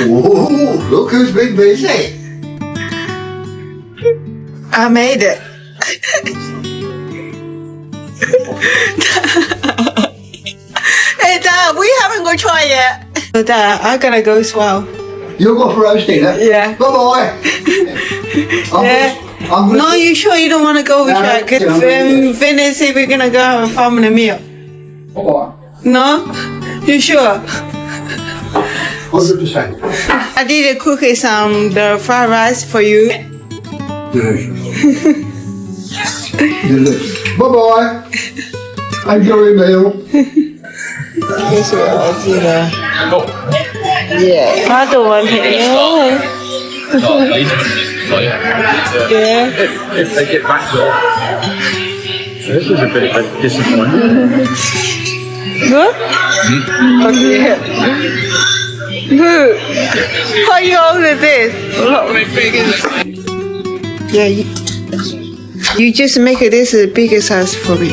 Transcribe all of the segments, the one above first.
Oh, look who's been busy. I made it. Hey, Dad, we haven't got try yet. So, Dad, I gotta go as well. You'll go for roasting, eh? Yeah. Bye-bye. No, you sure you don't want to go with that? Because Vinny said we're gonna go have a family meal. Bye-bye. No? You sure? 100%. I did cook the fried rice for you. Delicious. Delicious. Bye-bye. Enjoy your meal. 这是我儿子的，他懂问题。Yeah. If they get back to it. This is a bit of a disappointment. Good? Okay. Good. How you order this? Yeah, you just make this bigger size for me.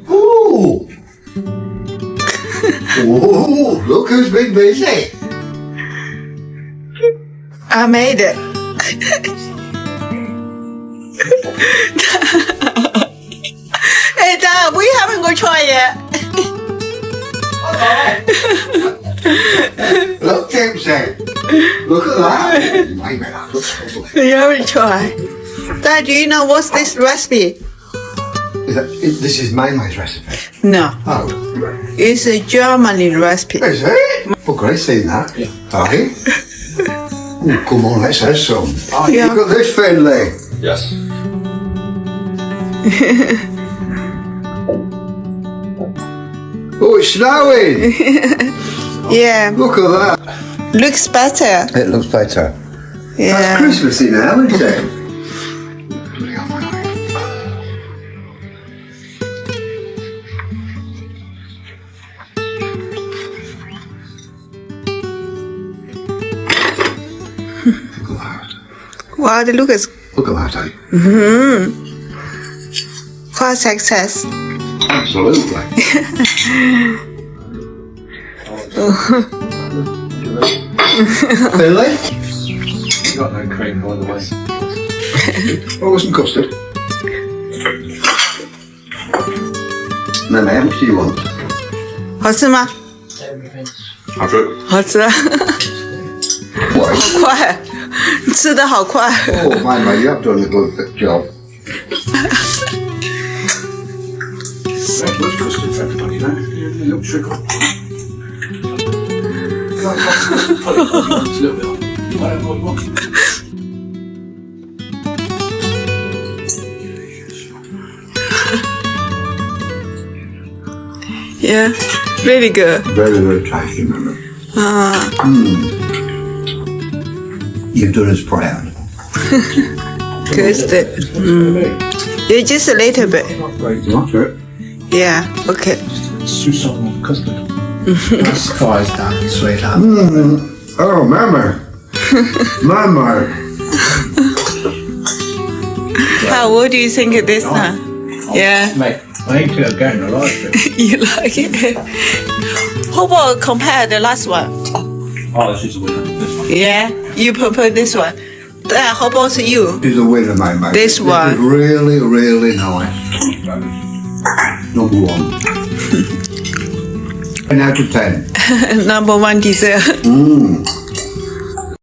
Ooh. Oh, look who's been busy. I made it. Hey, Dad, we haven't got try yet. Look, Dempsey. Look at that. Maybe that looks lovely. You haven't tried. Dad, do you know what's this recipe? This is meimei's recipe. No, Oh. it's a Germany recipe. Is it? Oh, great seeing that. Yeah. Aye. Oh, come on, let's have some. Oh, Yeah. Look at this, Finley. Yes. Oh, it's snowing. Yeah, Look at that. looks better. It looks better. That's Yeah. Christmassy now, isn't it? Look at that. Wow, the look is Look at that, eh? quite success. Absolutely. Finley? You got no cream, by the way. Oh, some custard. Meimei, how much do you want? 好吃吗？ I'll do it. 好吃， What? 快，吃的好快。 Oh, Meimei, you have done a good job. Very much custard for everybody, you know? A little sugar. It's a little bit on. Whatever you want. Yeah, really good. Very, very tasty, remember. Ah, You've done us proud. good. Yeah, just a little bit. Great to watch it. Yeah, okay. It's too soft with custard. Surprised that, sweetheart. Oh, Mama. Mama. How, what do you think of this time? Yeah, Mate, I ate it again, I like it. you like it? How about compare the last one? Oh, this is a winner. This one. Yeah, you prefer this one. how about you? This is really my This one. Is really, really nice. Number one. 10 out of 10. Number one dessert.